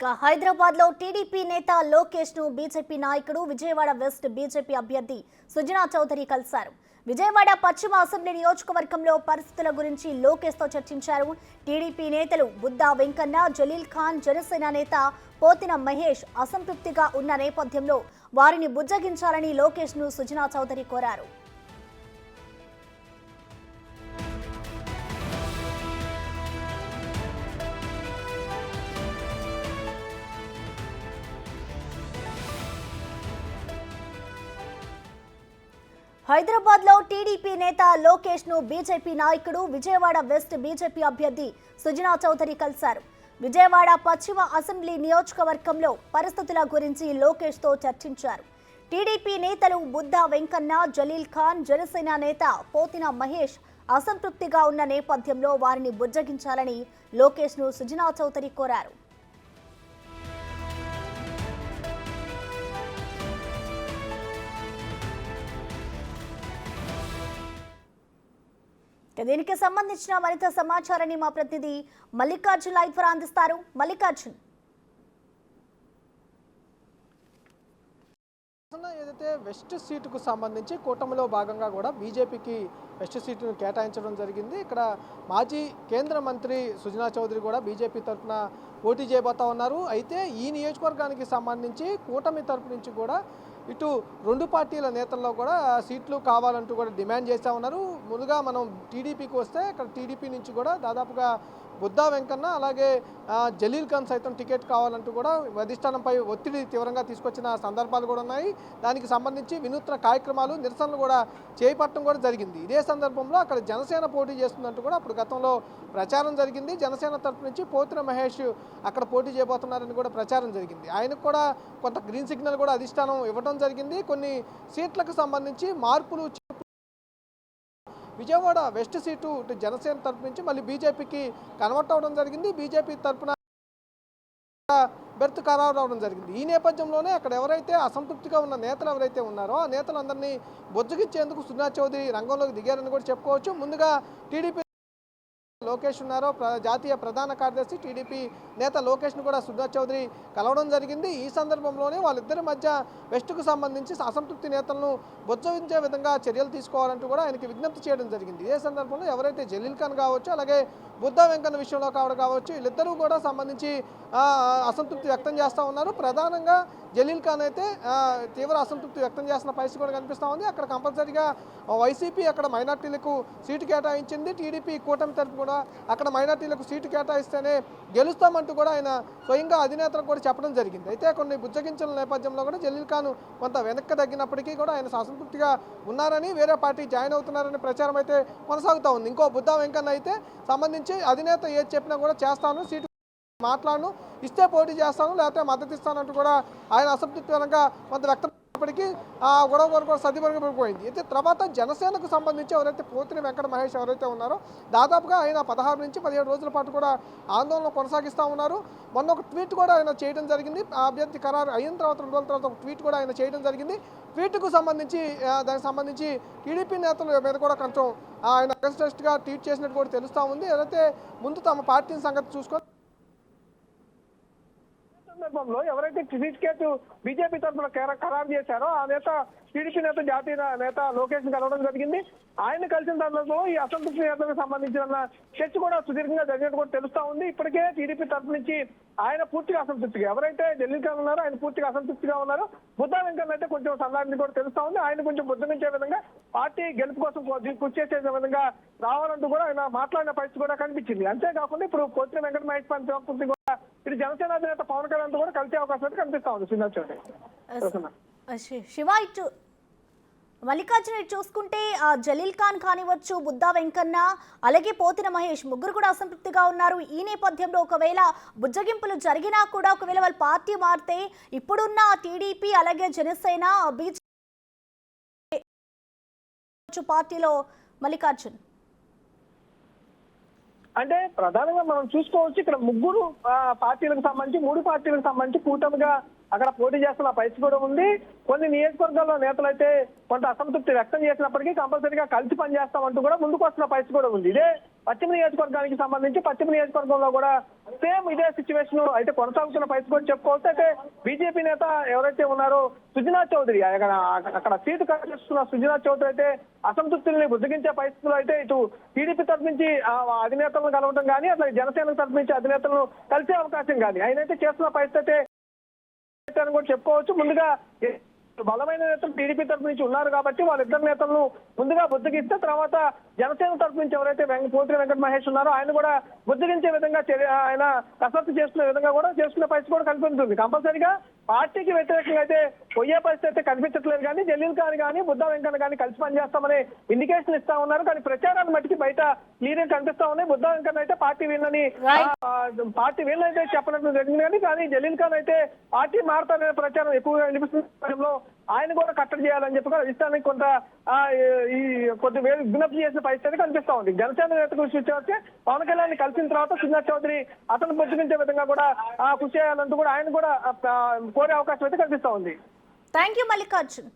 ఇక హైదరాబాద్ లో టీడీపీ నేత లోకేష్ ను బీజేపీ నాయకుడు విజయవాడ వెస్ట్ బీజేపీ అభ్యర్థి సుజనా చౌదరి కలిశారు. విజయవాడ పశ్చిమ అసెంబ్లీ నియోజకవర్గంలో పరిస్థితుల గురించి లోకేష్ తో చర్చించారు. టీడీపీ నేతలు బుద్దా వెంకన్న, జలీల్ ఖాన్, జనసేన నేత పోతిన మహేష్ అసంతృప్తిగా ఉన్న నేపథ్యంలో వారిని బుజ్జగించాలని లోకేష్ ను సుజనా చౌదరి కోరారు. హైదరాబాద్ లో టీడీపీ నేత లోకేష్ ను బీజేపీ నాయకుడు విజయవాడ వెస్ట్ బీజేపీ అభ్యర్థి సుజనా చౌదరి కలిశారు. విజయవాడ పశ్చిమ అసెంబ్లీ నియోజకవర్గంలో పరిస్థితుల గురించి లోకేష్ తో చర్చించారు. టీడీపీ నేతలు బుద్దా వెంకన్న, జలీల్ ఖాన్, జనసేన నేత పోతిన మహేష్ అసంతృప్తిగా ఉన్న నేపథ్యంలో వారిని బుజ్జగించాలని లోకేష్ ను సుజనా చౌదరి కోరారు. దీనికి సంబంధించిన మరింత సమాచారాన్ని మా ప్రతినిధి మల్లికార్జున్ లైవ్ ద్వారా అందిస్తారు. మల్లికార్జున్, ఏదైతే వెస్ట్ సీటుకు సంబంధించి కూటమిలో భాగంగా కూడా బీజేపీకి వెస్ట్ సీటును కేటాయించడం జరిగింది. ఇక్కడ మాజీ కేంద్ర మంత్రి సుజనా చౌదరి కూడా బీజేపీ తరఫున పోటీ చేయబోతా ఉన్నారు. అయితే ఈ నియోజకవర్గానికి సంబంధించి కూటమి తరఫు నుంచి కూడా ఇటు రెండు పార్టీల నేతల్లో కూడా సీట్లు కావాలంటూ కూడా డిమాండ్ చేస్తూ ఉన్నారు. ముందుగా మనం టీడీపీకి వస్తే ఇక్కడ టీడీపీ నుంచి కూడా దాదాపుగా బుద్దా వెంకన్న, అలాగే జలీల్ ఖాన్ సైతం టికెట్ కావాలంటూ కూడా అధిష్టానంపై ఒత్తిడి తీవ్రంగా తీసుకొచ్చిన సందర్భాలు కూడా ఉన్నాయి. దానికి సంబంధించి వినూత్న కార్యక్రమాలు, నిరసనలు కూడా చేపట్టడం కూడా జరిగింది. ఇదే సందర్భంలో అక్కడ జనసేన పోటీ చేస్తుందంటూ కూడా అప్పుడు గతంలో ప్రచారం జరిగింది. జనసేన తరఫు నుంచి పోతిన మహేష్ అక్కడ పోటీ చేయబోతున్నారని కూడా ప్రచారం జరిగింది. ఆయనకు కూడా కొంత గ్రీన్ సిగ్నల్ కూడా అధిష్టానం ఇవ్వడం జరిగింది. కొన్ని సీట్లకు సంబంధించి మార్పులు విజయవాడ వెస్ట్ సీటు ఇటు జనసేన తరఫు నుంచి మళ్ళీ బీజేపీకి కన్వర్ట్ అవ్వడం జరిగింది. బీజేపీ తరఫున బెర్త్ ఖరారు అవడం జరిగింది. ఈ నేపథ్యంలోనే అక్కడ ఎవరైతే అసంతృప్తిగా ఉన్న నేతలు ఎవరైతే ఉన్నారో ఆ నేతలందరినీ బొజ్జగిచ్చేందుకు సుజనా చౌదరి రంగంలోకి దిగారని కూడా చెప్పుకోవచ్చు. ముందుగా టీడీపీ లోకేష్ ఉన్నారో, జాతీయ ప్రధాన కార్యదర్శి టీడీపీ నేత లోకేష్ను కూడా సుజనా చౌదరి కలవడం జరిగింది. ఈ సందర్భంలోనే వాళ్ళిద్దరి మధ్య వెస్ట్కు సంబంధించి అసంతృప్తి నేతలను బొజ్జగించే విధంగా చర్యలు తీసుకోవాలంటూ కూడా ఆయనకి విజ్ఞప్తి చేయడం జరిగింది. ఇదే సందర్భంలో ఎవరైతే జలీల్ ఖాన్ కావచ్చు, అలాగే బుద్దా వెంకన్న విషయంలో కావచ్చు, వీళ్ళిద్దరూ కూడా సంబంధించి అసంతృప్తి వ్యక్తం చేస్తూ ఉన్నారు. ప్రధానంగా జలీల్ ఖాన్ అయితే తీవ్ర అసంతృప్తి వ్యక్తం చేస్తున్న పరిస్థితి కూడా కనిపిస్తూ ఉంది. అక్కడ కంపల్సరీగా వైసీపీ అక్కడ మైనార్టీలకు సీటు కేటాయించింది. టీడీపీ కూటమి తరఫు కూడా అక్కడ మైనార్టీలకు సీటు కేటాయిస్తేనే గెలుస్తామంటూ కూడా ఆయన స్వయంగా అధినేతలకు కూడా చెప్పడం జరిగింది. అయితే కొన్ని బుజ్జగించిన నేపథ్యంలో కూడా జలీల్ ఖాన్ కొంత వెనక్కి తగ్గినప్పటికీ కూడా ఆయన అసంతృప్తిగా ఉన్నారని, వేరే పార్టీ జాయిన్ అవుతున్నారని ప్రచారం అయితే కొనసాగుతూ ఉంది. ఇంకో బుద్దా వెంకన్న అయితే సంబంధించి అధినేత ఏది చెప్పినా కూడా చేస్తాను, సీటు మాట్లాడను, ఇస్తే పోటీ చేస్తాను, లేకపోతే మద్దతు ఇస్తానంటూ కూడా ఆయన అసంతృప్తి పరంగా కొంత వ్యక్తమైనప్పటికీ ఆ గొడవ కూడా సర్దిమరిగిపోయింది. అయితే తర్వాత జనసేనకు సంబంధించి ఎవరైతే పోతిన వెంకట మహేష్ ఎవరైతే ఉన్నారో దాదాపుగా ఆయన 16 నుంచి 17 రోజుల పాటు కూడా ఆందోళన కొనసాగిస్తూ ఉన్నారు. మొన్న ఒక ట్వీట్ కూడా ఆయన చేయడం జరిగింది. ఆ అభ్యర్థి ఖరారు అయిన తర్వాత 2 రోజుల తర్వాత ఒక ట్వీట్ కూడా ఆయన చేయడం జరిగింది. ట్వీట్కు సంబంధించి దానికి సంబంధించి టీడీపీ నేతల మీద కూడా కొంచెం ఆయన అగస్టెస్ట్గా ట్వీట్ చేసినట్టు కూడా తెలుస్తూ ఉంది. ఏదైతే ముందు తమ పార్టీని సంగతి చూసుకొని సందర్భంలో ఎవరైతే టికెట్ బీజేపీ తరఫున ఖరారు చేశారో ఆ నేత టీడీపీ నేత, జాతీయ నేత లోకేష్ ని కలవడం జరిగింది. ఆయన కలిసిన సందర్భంలో ఈ అసంతృప్తి నేతలకు సంబంధించిన చర్చ కూడా సుదీర్ఘంగా జరిగినట్టు కూడా తెలుస్తా ఉంది. ఇప్పటికే టీడీపీ తరఫు నుంచి ఆయన పూర్తిగా అసంతృప్తిగా, ఎవరైతే జలీల్ ఖాన్ ఉన్నారో ఆయన పూర్తిగా అసంతృప్తిగా ఉన్నారు. బుద్దా వెంకన్న అయితే కొంచెం సన్నాహాన్ని కూడా తెలుస్తా ఉంది. ఆయన కొంచెం బుద్ధమించే విధంగా, పార్టీ గెలుపు కోసం కృషి చేసే విధంగా రావాలంటూ కూడా ఆయన మాట్లాడిన పరిస్థితి కూడా కనిపించింది. అంతేకాకుండా ఇప్పుడు పోతిన వెంకట మహేష్ పంచ కూడా ఇటు జనసేన అధినేత పవన్ కళ్యాణ్ కూడా కలిసే అవకాశం అయితే కనిపిస్తా ఉంది. శివ, ఇటు మల్లికార్జున చూసుకుంటే జలీల్ ఖాన్ కానివచ్చు, బుద్దా వెంకన్న, అలాగే పోతిన మహేష్ ముగ్గురు కూడా అసంతృప్తిగా ఉన్నారు. ఈ నేపథ్యంలో ఒకవేళ బుజ్జగింపులు జరిగినా కూడా ఒకవేళ వాళ్ళ పార్టీ మారితే ఇప్పుడున్న టీడీపీ అలాగే జనసేన బీజేపీ పార్టీలో మల్లికార్జున్ అంటే ప్రధానంగా మనం చూసుకోవచ్చు, ఇక్కడ ముగ్గురు పార్టీలకు సంబంధించి, 3 పార్టీలకు సంబంధించి కూటమిగా అక్కడ పోటీ చేస్తున్న పరిస్థితి కూడా ఉంది. కొన్ని నియోజకవర్గాల్లో నేతలైతే కొంత అసంతృప్తి వ్యక్తం చేసినప్పటికీ కంపల్సరీగా కలిసి పనిచేస్తామంటూ కూడా ముందుకు వస్తున్న పరిస్థితి కూడా ఉంది. ఇదే పశ్చిమ నియోజకవర్గానికి సంబంధించి పశ్చిమ నియోజకవర్గంలో కూడా సేమ్ ఇదే సిచ్యువేషన్ అయితే కొనసాగుతున్న పరిస్థితి కూడా చెప్పుకోవచ్చు. అయితే బీజేపీ నేత ఎవరైతే ఉన్నారో సుజనా చౌదరి అక్కడ సీటు కట్టేస్తున్న సుజనా చౌదరి అయితే అసంతృప్తుల్ని బుజ్జగించే పరిస్థితులు అయితే ఇటు టీడీపీ తరఫు నుంచి అధినేతలను కలవడం కానీ అట్లా జనసేన తరఫు నుంచి అధినేతలను కలిసే అవకాశం కానీ ఆయన అయితే చేస్తున్న పరిస్థితి అయితే అని కూడా చెప్పుకోవచ్చు. ముందుగా బలమైన నేతలు టీడీపీ తరఫు నుంచి ఉన్నారు కాబట్టి వాళ్ళిద్దరు నేతలను ముందుగా బుజ్జగిస్తే తర్వాత జనసేన తరఫు నుంచి ఎవరైతే పోతిరి వెంకట మహేష్ ఉన్నారో ఆయన కూడా బుజ్జగించే విధంగా ఆయన కసరత్తు చేస్తున్న విధంగా కూడా చేసుకునే పరిస్థితి కూడా కనిపిస్తుంది. కంపల్సరీగా పార్టీకి వ్యతిరేకంగా అయితే పోయే పరిస్థితి అయితే కనిపించట్లేదు కానీ జలీల్ ఖాన్ కానీ బుద్ధా వెంకన్న కానీ కలిసి పనిచేస్తామని ఇండికేషన్ ఇస్తా ఉన్నారు. కానీ ప్రచారాన్ని మట్టికి బయట క్లియర్ కనిపిస్తా ఉన్నాయి. బుద్ధా వెంకన్న అయితే పార్టీ వీళ్ళని అయితే చెప్పినట్లు జరిగింది కానీ జలీల్ ఖాన్ అయితే పార్టీ మారుతారనే ప్రచారం ఎక్కువగా వినిపిస్తున్న ఆయన కూడా కట్టడి చేయాలని చెప్పి కూడా ఇష్టానికి కొంత ఈ కొద్ది విజ్ఞప్తి చేసిన పరిస్థితి కనిపిస్తా ఉంది. జనసేన నేతకు కృషి వచ్చి పవన్ కళ్యాణ్ కలిసిన తర్వాత సుజనా చౌదరి అతను బుజ్జగించే విధంగా కూడా కృషి చేయాలంటూ కూడా ఆయన కూడా కోరే అవకాశం అయితే కనిపిస్తా ఉంది. Thank you Mallikarjun.